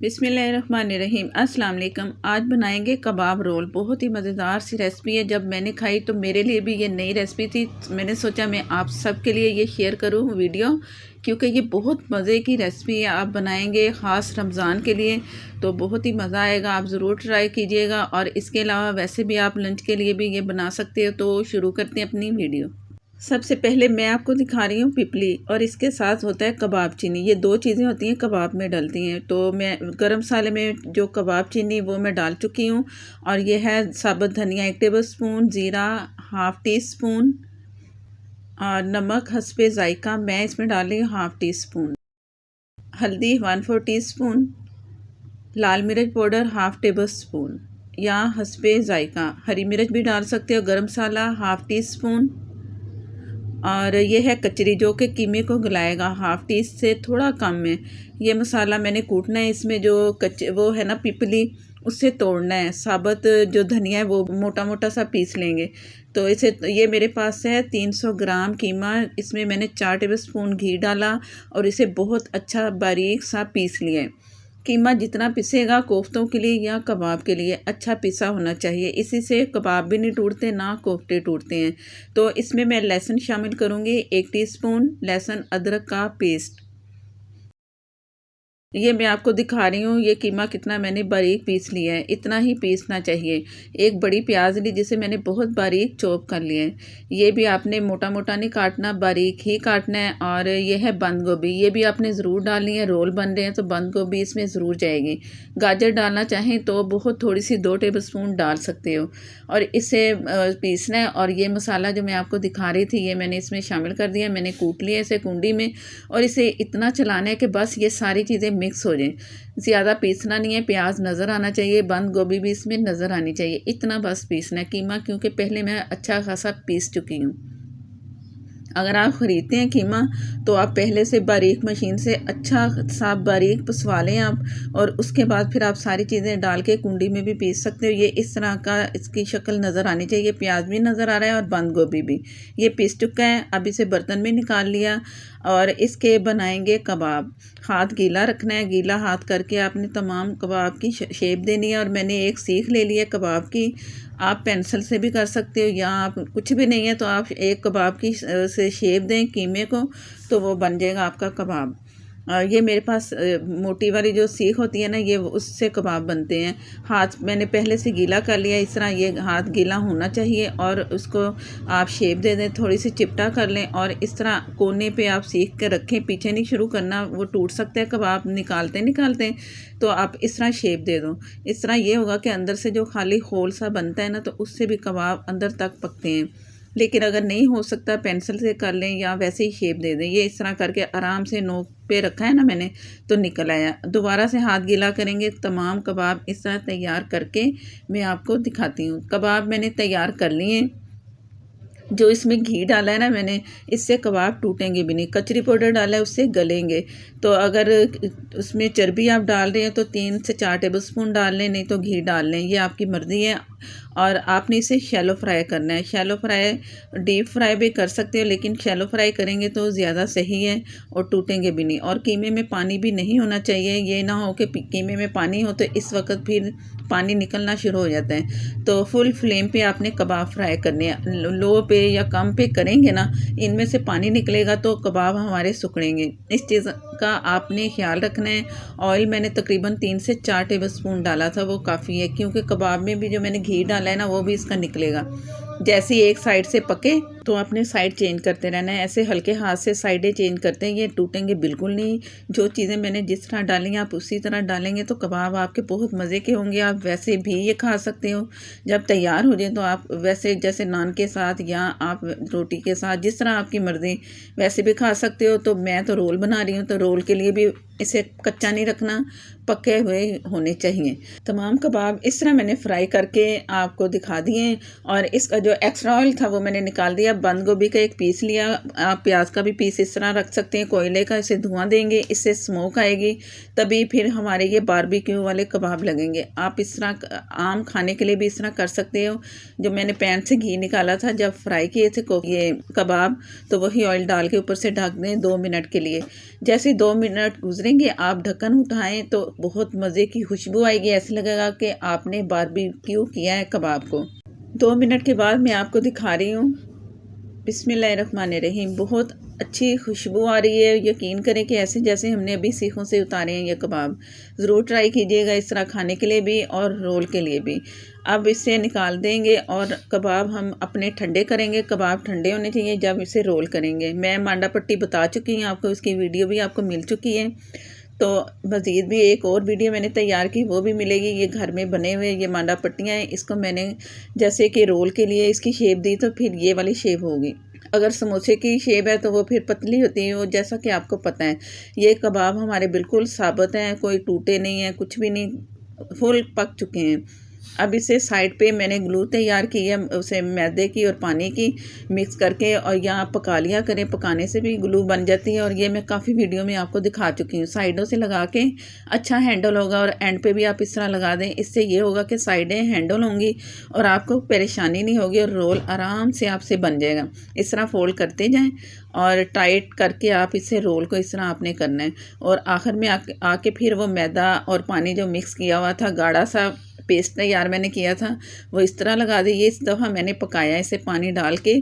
बिस्मिल्लाहिर्रहमानिर्रहीम। अस्सलाम वालेकुम। आज बनाएंगे कबाब रोल। बहुत ही मज़ेदार सी रेसिपी है। जब मैंने खाई तो मेरे लिए भी ये नई रेसिपी थी। मैंने सोचा मैं आप सबके लिए ये शेयर करूँ वीडियो, क्योंकि ये बहुत मज़े की रेसिपी है। आप बनाएंगे ख़ास रमज़ान के लिए तो बहुत ही मज़ा आएगा। आप ज़रूर ट्राई कीजिएगा। और इसके अलावा वैसे भी आप लंच के लिए भी ये बना सकते हो। तो शुरू करते हैं अपनी वीडियो। सबसे पहले मैं आपको दिखा रही हूँ पिपली, और इसके साथ होता है कबाब चीनी। ये दो चीज़ें होती हैं कबाब में डलती हैं। तो मैं गरम मसाले में जो कबाब चीनी वो मैं डाल चुकी हूँ। और ये है साबुत धनिया 1 टेबल स्पून, ज़ीरा हाफ़ टी स्पून, और नमक हस्बे ज़ायका मैं इसमें डाल रही हूँ हाफ़ टी स्पून, हल्दी 1/4 टी स्पून, लाल मिर्च पाउडर हाफ़ टेबल स्पून या हस्बे ज़ायका, हरी मिर्च भी डाल सकते हो, गरम मसाला हाफ़ टी स्पून, और ये है कचरी जो कि कीमे को गलाएगा, हाफ़ टी से थोड़ा कम में। ये मसाला मैंने कूटना है। इसमें जो वो है ना पिपली, उससे तोड़ना है। साबुत जो धनिया है वो मोटा मोटा सा पीस लेंगे। तो इसे ये मेरे पास है 300 ग्राम कीमा। इसमें मैंने 4 टेबल स्पून घी डाला और इसे बहुत अच्छा बारीक सा पीस लिया है। कीमा जितना पिसेगा कोफ्तों के लिए या कबाब के लिए अच्छा पिसा होना चाहिए। इसी से कबाब भी नहीं टूटते ना कोफ्ते टूटते हैं। तो इसमें मैं लहसुन शामिल करूँगी, 1 टीस्पून लहसुन अदरक का पेस्ट। ये मैं आपको दिखा रही हूँ ये कीमा कितना मैंने बारीक पीस लिया है। इतना ही पीसना चाहिए। एक बड़ी प्याज ली जिसे मैंने बहुत बारीक चॉप कर लिया है। ये भी आपने मोटा मोटा नहीं काटना, बारीक ही काटना है। और ये है बंद गोभी, ये भी आपने ज़रूर डालनी है। रोल बन रहे हैं तो बंद गोभी इसमें ज़रूर जाएगी। गाजर डालना चाहें तो बहुत थोड़ी सी 2 टेबल स्पून डाल सकते हो। और इसे पीसना है। और ये मसाला जो मैं आपको दिखा रही थी ये मैंने इसमें शामिल कर दिया। मैंने कूट लिया इसे कुंडी में, और इसे इतना चलाना है कि बस ये सारी चीज़ें मिक्स हो जाएं। ज़्यादा पीसना नहीं है। प्याज नज़र आना चाहिए, बंद गोभी भी इसमें नज़र आनी चाहिए। इतना बस पीसना है कीमा, क्योंकि पहले मैं अच्छा खासा पीस चुकी हूँ। अगर आप ख़रीदते हैं कीमा तो आप पहले से बारीक मशीन से अच्छा सा बारीक पिसवा लें आप, और उसके बाद फिर आप सारी चीज़ें डाल के कुंडी में भी पीस सकते हो। ये इस तरह का इसकी शक्ल नज़र आनी चाहिए। प्याज भी नज़र आ रहा है और बंद गोभी भी। ये पीस चुका है। अब इसे बर्तन में निकाल लिया और इसके बनाएंगे कबाब। हाथ गीला रखना है। गीला हाथ करके आपने तमाम कबाब की शेप देनी है। और मैंने एक सीख ले ली है कबाब की। आप पेंसिल से भी कर सकते हो, या आप कुछ भी नहीं है तो आप एक कबाब की से शेप दें कीमे को, तो वो बन जाएगा आपका कबाब। ये मेरे पास मोटी वाली जो सीख होती है ना, ये उससे कबाब बनते हैं। हाथ मैंने पहले से गीला कर लिया। इस तरह ये हाथ गीला होना चाहिए, और उसको आप शेप दे दें, थोड़ी सी चिपटा कर लें, और इस तरह कोने पे आप सीख कर रखें। पीछे नहीं शुरू करना, वो टूट सकता है कबाब निकालते निकालते। तो आप इस तरह शेप दे दो। इस तरह ये होगा कि अंदर से जो खाली होल सा बनता है ना, तो उससे भी कबाब अंदर तक पकते हैं। लेकिन अगर नहीं हो सकता पेंसिल से कर लें या वैसे ही शेप दे दें। ये इस तरह करके आराम से नोक पे रखा है ना मैंने, तो निकल आया। दोबारा से हाथ गीला करेंगे। तमाम कबाब इस तरह तैयार करके मैं आपको दिखाती हूँ। कबाब मैंने तैयार कर लिए। जो इसमें घी डाला है ना मैंने, इससे कबाब टूटेंगे भी नहीं। कचरी पाउडर डाला है उससे गलेंगे। तो अगर उसमें चर्बी आप डाल रहे हैं तो 3 से 4 टेबल स्पून डाल लें, नहीं तो घी डाल लें, ये आपकी मर्ज़ी है। और आपने इसे शैलो फ्राई करना है। शैलो फ्राई डीप फ्राई भी कर सकते हो, लेकिन शैलो फ्राई करेंगे तो ज़्यादा सही है और टूटेंगे भी नहीं। और कीमे में पानी भी नहीं होना चाहिए। ये ना हो कि कीमे में पानी हो तो इस वक्त फिर पानी निकलना शुरू हो जाता है। तो फुल फ्लेम पे आपने कबाब फ्राई करने हैं। लो पे या कम पे करेंगे ना, इनमें से पानी निकलेगा तो कबाब हमारे सिकुड़ेंगे। इस चीज़ का आपने ख्याल रखना है। ऑयल मैंने तकरीबन 3 से 4 टेबल स्पून डाला था, वो काफ़ी है, क्योंकि कबाब में भी जो मैंने घी डाला है ना वो भी इसका निकलेगा। जैसे ही एक साइड से पके तो आपने साइड चेंज करते रहना है। ऐसे हल्के हाथ से साइडें चेंज करते हैं, ये टूटेंगे बिल्कुल नहीं। जो चीज़ें मैंने जिस तरह डाली हैं आप उसी तरह डालेंगे तो कबाब आपके बहुत मज़े के होंगे। आप वैसे भी ये खा सकते हो। जब तैयार हो जाए तो आप वैसे जैसे नान के साथ या आप रोटी के साथ, जिस तरह आपकी मर्ज़ी, वैसे भी खा सकते हो। तो मैं तो रोल बना रही हूँ, तो रोल के लिए भी इसे कच्चा नहीं रखना, पके हुए होने चाहिए। तमाम कबाब इस तरह मैंने फ्राई करके आपको दिखा दिए। और इसका जो एक्स्ट्रा ऑयल था वो मैंने निकाल दिया। बंद गोभी का एक पीस लिया, आप प्याज का भी पीस इस तरह रख सकते हैं। कोयले का इसे धुआं देंगे, इससे स्मोक आएगी, तभी फिर हमारे ये बारबेक्यू वाले कबाब लगेंगे। आप इस तरह आम खाने के लिए भी इस तरह कर सकते हो। जो मैंने पैन से घी निकाला था जब फ्राई किए थे ये कबाब, तो वही ऑयल डाल के ऊपर से ढक दें 2 मिनट के लिए। जैसे 2 मिनट गुजरेंगे आप ढक्कन उठाएं तो बहुत मज़े की खुशबू आएगी, ऐसे लगेगा कि आपने बारबेक्यू किया है कबाब को। 2 मिनट के बाद मैं आपको दिखा रही हूँ। बिस्मिल्लाहिर्रहमानिर्रहीम। बहुत अच्छी खुशबू आ रही है। यकीन करें कि ऐसे जैसे हमने अभी सीखों से उतारे हैं ये कबाब। ज़रूर ट्राई कीजिएगा इस तरह खाने के लिए भी और रोल के लिए भी। अब इसे निकाल देंगे और कबाब हम अपने ठंडे करेंगे। कबाब ठंडे होने चाहिए जब इसे रोल करेंगे। मैं मांडा पट्टी बता चुकी हूँ आपको, इसकी वीडियो भी आपको मिल चुकी है। तो मज़ीद भी एक और वीडियो मैंने तैयार की, वो भी मिलेगी। ये घर में बने हुए ये मांडा पट्टियाँ हैं, इसको मैंने जैसे कि रोल के लिए इसकी शेप दी तो फिर ये वाली शेप होगी। अगर समोसे की शेप है तो वो फिर पतली होती है, वो जैसा कि आपको पता है। ये कबाब हमारे बिल्कुल साबुत हैं, कोई टूटे नहीं हैं, कुछ भी नहीं, फुल पक चुके हैं। अब इसे साइड पे मैंने ग्लू तैयार की है, उसे मैदे की और पानी की मिक्स करके, और यहाँ पका लिया करें। पकाने से भी ग्लू बन जाती है और ये मैं काफ़ी वीडियो में आपको दिखा चुकी हूँ। साइडों से लगा के अच्छा हैंडल होगा और एंड पे भी आप इस तरह लगा दें। इससे ये होगा कि साइडें हैंडल होंगी और आपको परेशानी नहीं होगी और रोल आराम से आपसे बन जाएगा। इस तरह फोल्ड करते जाएँ और टाइट करके आप इसे रोल को इस तरह आपने करना है। और आखिर में आके फिर वो मैदा और पानी जो मिक्स किया हुआ था, गाढ़ा सा पेस्ट तैयार मैंने किया था, वो इस तरह लगा दी। ये इस दफ़ा मैंने पकाया इसे पानी डाल के,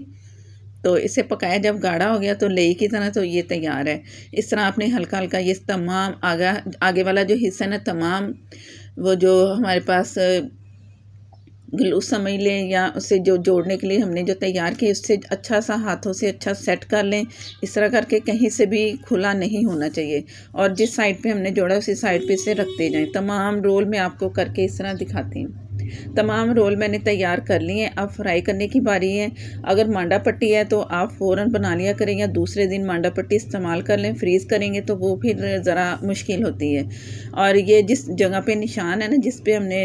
तो इसे पकाया जब गाढ़ा हो गया तो लेई की तरह, तो ये तैयार है। इस तरह आपने हल्का हल्का ये तमाम आगे वाला जो हिस्सा है ना, तमाम वो जो हमारे पास ग्लू समझ लें या उसे जो जोड़ने के लिए हमने जो तैयार किया, उससे अच्छा सा हाथों से अच्छा सेट कर लें। इस तरह करके कहीं से भी खुला नहीं होना चाहिए और जिस साइड पे हमने जोड़ा उसी साइड पे से रखते जाएं। तमाम रोल मैं आपको करके इस तरह दिखाती हूँ। तमाम रोल मैंने तैयार कर लिए हैं। अब फ्राई करने की बारी है। अगर मांडा पट्टी है तो आप फ़ौरन बना लिया करें या दूसरे दिन मांडा पट्टी इस्तेमाल कर लें। फ्रीज़ करेंगे तो वो फिर ज़रा मुश्किल होती है। और ये जिस जगह पे निशान है ना, जिस पे हमने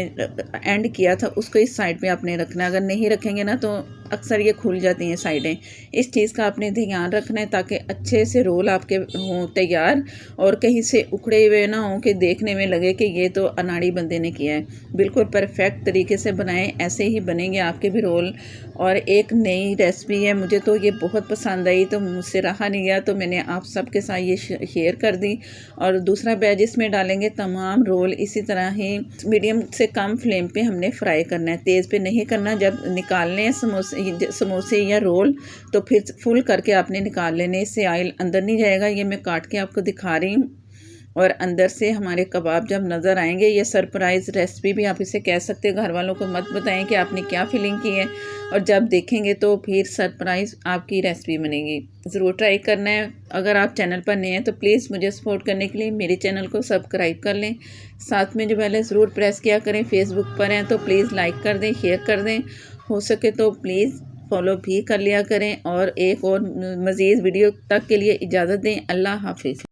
एंड किया था, उसको इस साइड पे आपने रखना है। अगर नहीं रखेंगे ना तो अक्सर ये खुल जाती हैं साइडें। इस चीज़ का आपने ध्यान रखना है ताकि अच्छे से रोल आपके हों तैयार और कहीं से उखड़े हुए ना हों कि देखने में लगे कि ये तो अनाड़ी बंदे ने किया है। बिल्कुल परफेक्ट तरीके से बनाएं, ऐसे ही बनेंगे आपके भी रोल। और एक नई रेसिपी है, मुझे तो ये बहुत पसंद आई तो मुझसे रहा नहीं गया, तो मैंने आप सबके साथ ये शेयर कर दी। और दूसरा बैच इसमें डालेंगे। तमाम रोल इसी तरह ही मीडियम से कम फ्लेम पे हमने फ्राई करना है, तेज़ पे नहीं करना। जब निकालने हैं समोसे या रोल तो फिर फुल करके आपने निकाल लेने, इससे ऑयल अंदर नहीं जाएगा। ये मैं काट के आपको दिखा रही हूँ। और अंदर से हमारे कबाब जब नज़र आएंगे, ये सरप्राइज़ रेसिपी भी आप इसे कह सकते हैं। घर वालों को मत बताएं कि आपने क्या फीलिंग की है, और जब देखेंगे तो फिर सरप्राइज़ आपकी रेसिपी बनेगी। ज़रूर ट्राई करना है। अगर आप चैनल पर नए हैं तो प्लीज़ मुझे सपोर्ट करने के लिए मेरे चैनल को सब्सक्राइब कर लें। साथ में जो बेल है ज़रूर प्रेस किया करें। फेसबुक पर हैं तो प्लीज़ लाइक कर दें, शेयर कर दें। हो सके तो प्लीज़ फॉलो भी कर लिया करें। और एक और मज़ीद वीडियो तक के लिए इजाज़त दें। अल्लाह हाफिज़।